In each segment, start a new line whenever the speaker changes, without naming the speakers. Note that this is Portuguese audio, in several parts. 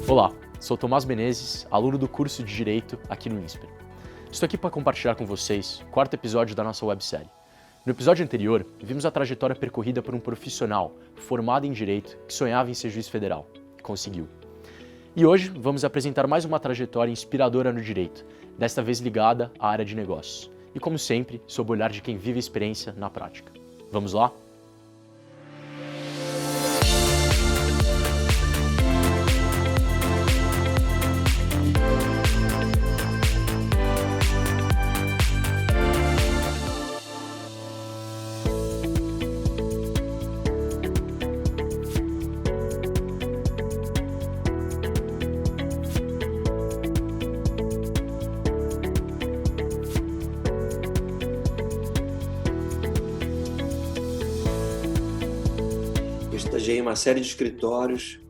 Olá, sou Tomás Menezes, aluno do curso de Direito aqui no INSPER. Estou aqui para compartilhar com vocês o quarto episódio da nossa websérie. No episódio anterior, vimos a trajetória percorrida por um profissional formado em Direito que sonhava em ser juiz federal e conseguiu. E hoje vamos apresentar mais uma trajetória inspiradora no Direito, desta vez ligada à área de negócios. E como sempre, sob o olhar de quem vive a experiência na prática. Vamos lá?
Eu estagiei em uma série de escritórios,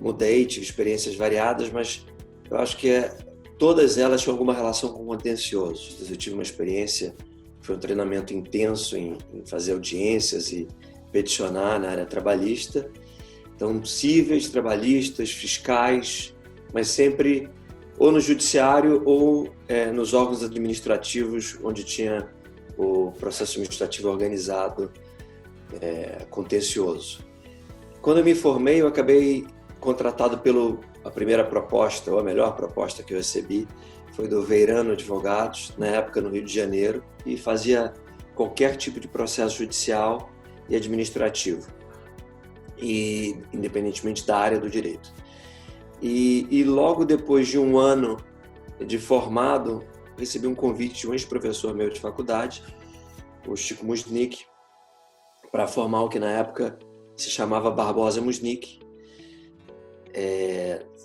mudei, tive experiências variadas, mas eu acho que todas elas tinham alguma relação com contencioso. Eu tive uma experiência, foi um treinamento intenso em fazer audiências e peticionar na área trabalhista. Então, cíveis, trabalhistas, fiscais, mas sempre ou no judiciário ou nos órgãos administrativos, onde tinha o processo administrativo organizado, contencioso. Quando eu me formei, eu acabei contratado a primeira proposta, ou a melhor proposta que eu recebi, foi do Veirano Advogados, na época no Rio de Janeiro, e fazia qualquer tipo de processo judicial e administrativo, e independentemente da área do direito. E logo depois de um ano de formado, recebi um convite de um ex-professor meu de faculdade, o Chico Musnick, para formar o que na época se chamava Barbosa Musnick.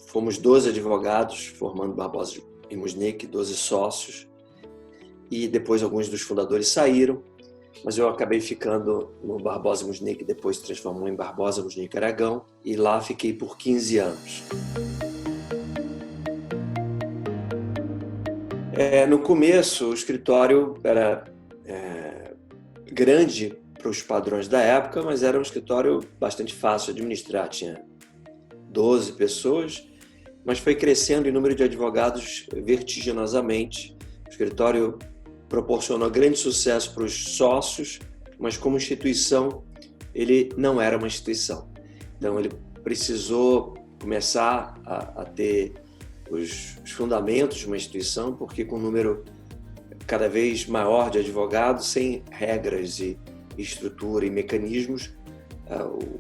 Fomos 12 advogados formando Barbosa e Musnick, 12 sócios, e depois alguns dos fundadores saíram, mas eu acabei ficando no Barbosa Musnick, depois se transformou em Barbosa Musnick Aragão, e lá fiquei por 15 anos. No começo, o escritório era grande para os padrões da época, mas era um escritório bastante fácil de administrar. Tinha 12 pessoas, mas foi crescendo em número de advogados vertiginosamente. O escritório proporcionou grande sucesso para os sócios, mas como instituição, ele não era uma instituição. Então, ele precisou começar a ter os fundamentos de uma instituição, porque com um número cada vez maior de advogados, sem regras e estrutura e mecanismos,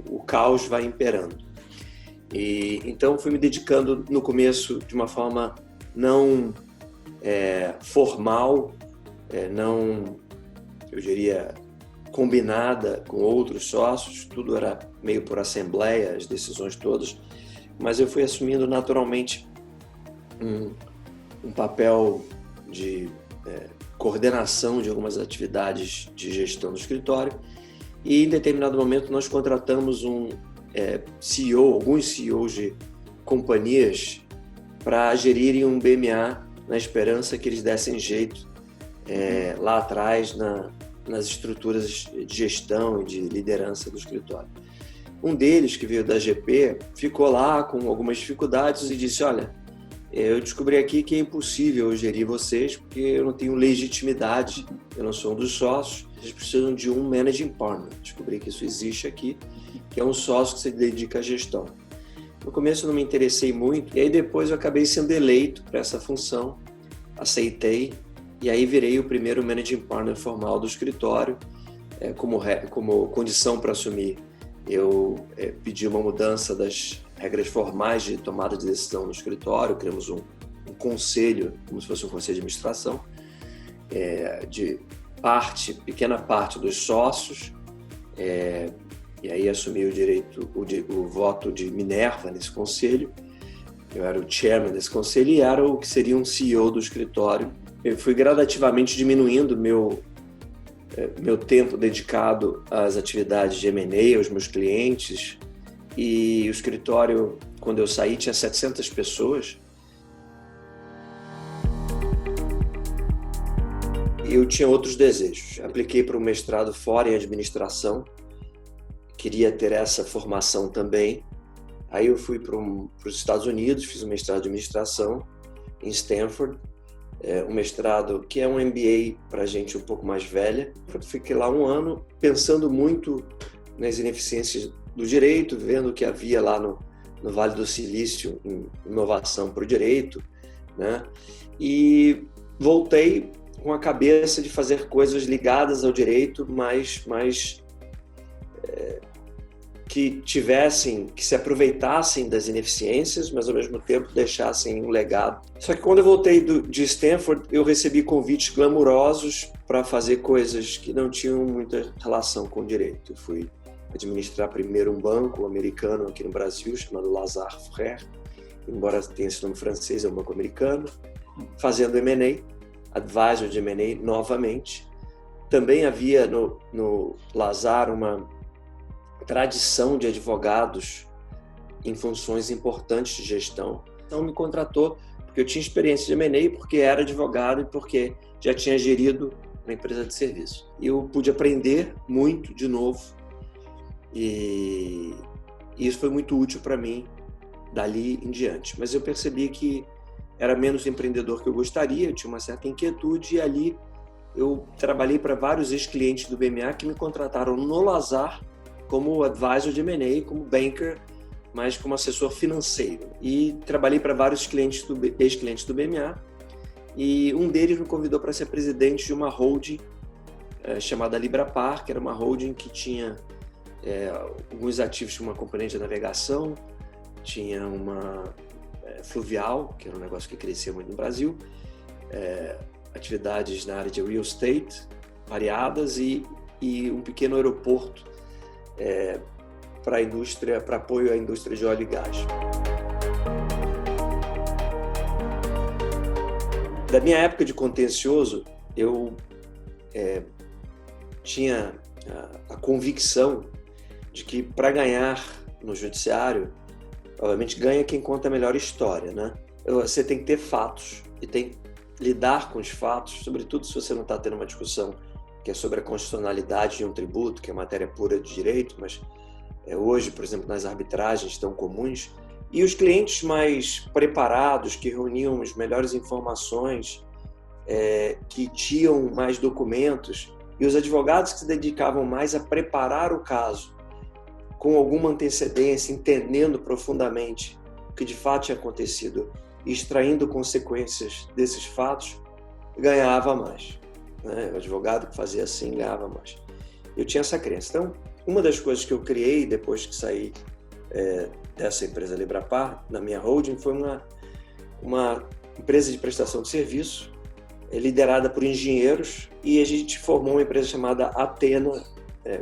o caos vai imperando. E então fui me dedicando no começo de uma forma não formal, não, eu diria, combinada com outros sócios, tudo era meio por assembleia, as decisões todas, mas eu fui assumindo naturalmente um papel de coordenação de algumas atividades de gestão do escritório, e em determinado momento nós contratamos um CEO, alguns CEOs de companhias para gerirem um BMA, na esperança que eles dessem jeito lá atrás nas estruturas de gestão e de liderança do escritório. Um deles, que veio da GP, ficou lá com algumas dificuldades e disse: olha, eu descobri aqui que é impossível eu gerir vocês porque eu não tenho legitimidade, eu não sou um dos sócios, vocês precisam de um managing partner. Descobri que isso existe aqui, que é um sócio que se dedica à gestão. No começo eu não me interessei muito, e aí depois eu acabei sendo eleito para essa função, aceitei, e aí virei o primeiro managing partner formal do escritório. Como condição para assumir, eu pedi uma mudança das regras formais de tomada de decisão no escritório, criamos um conselho, como se fosse um conselho de administração, de pequena parte dos sócios, e aí assumi o voto de Minerva nesse conselho. Eu era o chairman desse conselho e era o que seria um CEO do escritório. Eu fui gradativamente diminuindo meu tempo dedicado às atividades de M&A, aos meus clientes, e o escritório, quando eu saí, tinha 700 pessoas. E eu tinha outros desejos. Apliquei para um mestrado fora em administração, queria ter essa formação também. Aí eu fui para os Estados Unidos, fiz um mestrado de administração em Stanford, um mestrado que é um MBA para gente um pouco mais velha. Eu fiquei lá um ano pensando muito nas ineficiências do direito, vendo o que havia lá no Vale do Silício em inovação para o direito, né? E voltei com a cabeça de fazer coisas ligadas ao direito, mas que se aproveitassem das ineficiências, mas ao mesmo tempo deixassem um legado. Só que quando eu voltei de Stanford, eu recebi convites glamurosos para fazer coisas que não tinham muita relação com o direito. Eu fui administrar primeiro um banco americano aqui no Brasil, chamado Lazard Frères, embora tenha esse nome francês, é um banco americano, fazendo M&A, advisor de M&A novamente. Também havia no Lazard uma tradição de advogados em funções importantes de gestão. Então me contratou porque eu tinha experiência de M&A, porque era advogado e porque já tinha gerido uma empresa de serviço. E eu pude aprender muito de novo e isso foi muito útil para mim dali em diante. Mas eu percebi que era menos empreendedor que eu gostaria, eu tinha uma certa inquietude e ali eu trabalhei para vários ex-clientes do BMA que me contrataram no Lazard como advisor de M&A, como banker, mas como assessor financeiro. E trabalhei para vários ex-clientes do BMA e um deles me convidou para ser presidente de uma holding chamada Librapar, que era uma holding que tinha alguns ativos, tinha uma componente de navegação, tinha uma fluvial, que era um negócio que crescia muito no Brasil, atividades na área de real estate variadas e um pequeno aeroporto para apoio à indústria de óleo e gás. Da minha época de contencioso, eu tinha a convicção de que para ganhar no judiciário, obviamente ganha quem conta a melhor história, né? Você tem que ter fatos e tem que lidar com os fatos, sobretudo se você não está tendo uma discussão que é sobre a constitucionalidade de um tributo, que é matéria pura de direito, mas hoje, por exemplo, nas arbitragens tão comuns. E os clientes mais preparados, que reuniam as melhores informações, que tinham mais documentos, e os advogados que se dedicavam mais a preparar o caso com alguma antecedência, entendendo profundamente o que de fato tinha acontecido e extraindo consequências desses fatos, ganhava mais. O advogado que fazia assim ganhava mais. Eu tinha essa crença. Então, uma das coisas que eu criei depois que saí dessa empresa Librapar, na minha holding, foi uma empresa de prestação de serviço liderada por engenheiros e a gente formou uma empresa chamada Athena,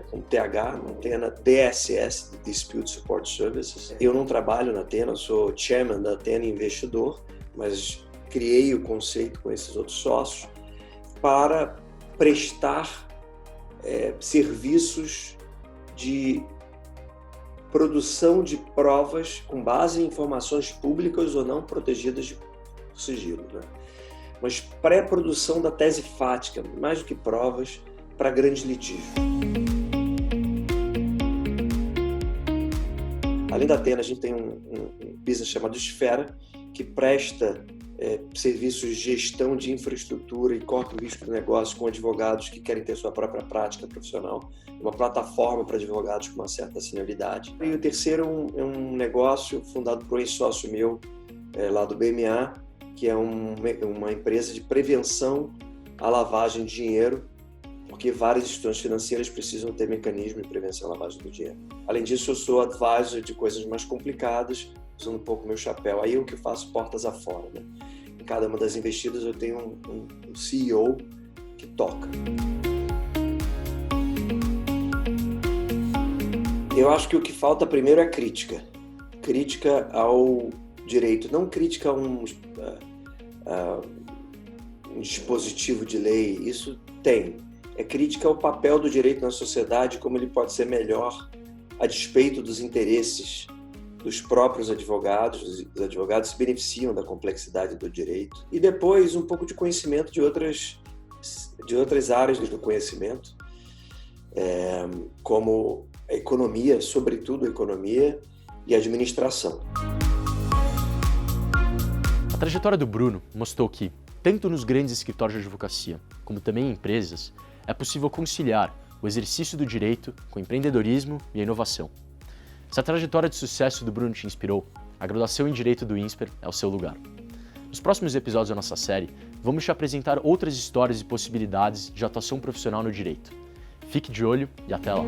com TH, Athena DSS, Dispute Support Services. Eu não trabalho na Athena, sou chairman da Athena investidor, mas criei o conceito com esses outros sócios para prestar serviços de produção de provas com base em informações públicas ou não protegidas de sigilo, né? Mas pré-produção da tese fática, mais do que provas, para grandes litígios. Além da Athena, a gente tem um business chamado Esfera, que presta serviços de gestão de infraestrutura e corta o risco do negócio com advogados que querem ter sua própria prática profissional, uma plataforma para advogados com uma certa senioridade. E o terceiro é um negócio fundado por um ex-sócio meu, lá do BMA, que é uma empresa de prevenção à lavagem de dinheiro, porque várias instituições financeiras precisam ter mecanismo de prevenção à lavagem do dinheiro. Além disso, eu sou advisor de coisas mais complicadas, usando um pouco meu chapéu. Aí eu que faço portas afora, né? Em cada uma das investidas eu tenho um CEO que toca. Eu acho que o que falta primeiro é crítica. Crítica ao direito, não crítica a um dispositivo de lei, isso tem. É crítica ao papel do direito na sociedade, como ele pode ser melhor a despeito dos interesses dos próprios advogados. Os advogados se beneficiam da complexidade do direito. E depois um pouco de conhecimento de outras áreas do conhecimento, como a economia, sobretudo a economia, e administração.
A trajetória do Bruno mostrou que, tanto nos grandes escritórios de advocacia, como também em empresas, é possível conciliar o exercício do direito com o empreendedorismo e a inovação. Se a trajetória de sucesso do Bruno te inspirou, a graduação em Direito do INSPER é o seu lugar. Nos próximos episódios da nossa série, vamos te apresentar outras histórias e possibilidades de atuação profissional no direito. Fique de olho e até lá!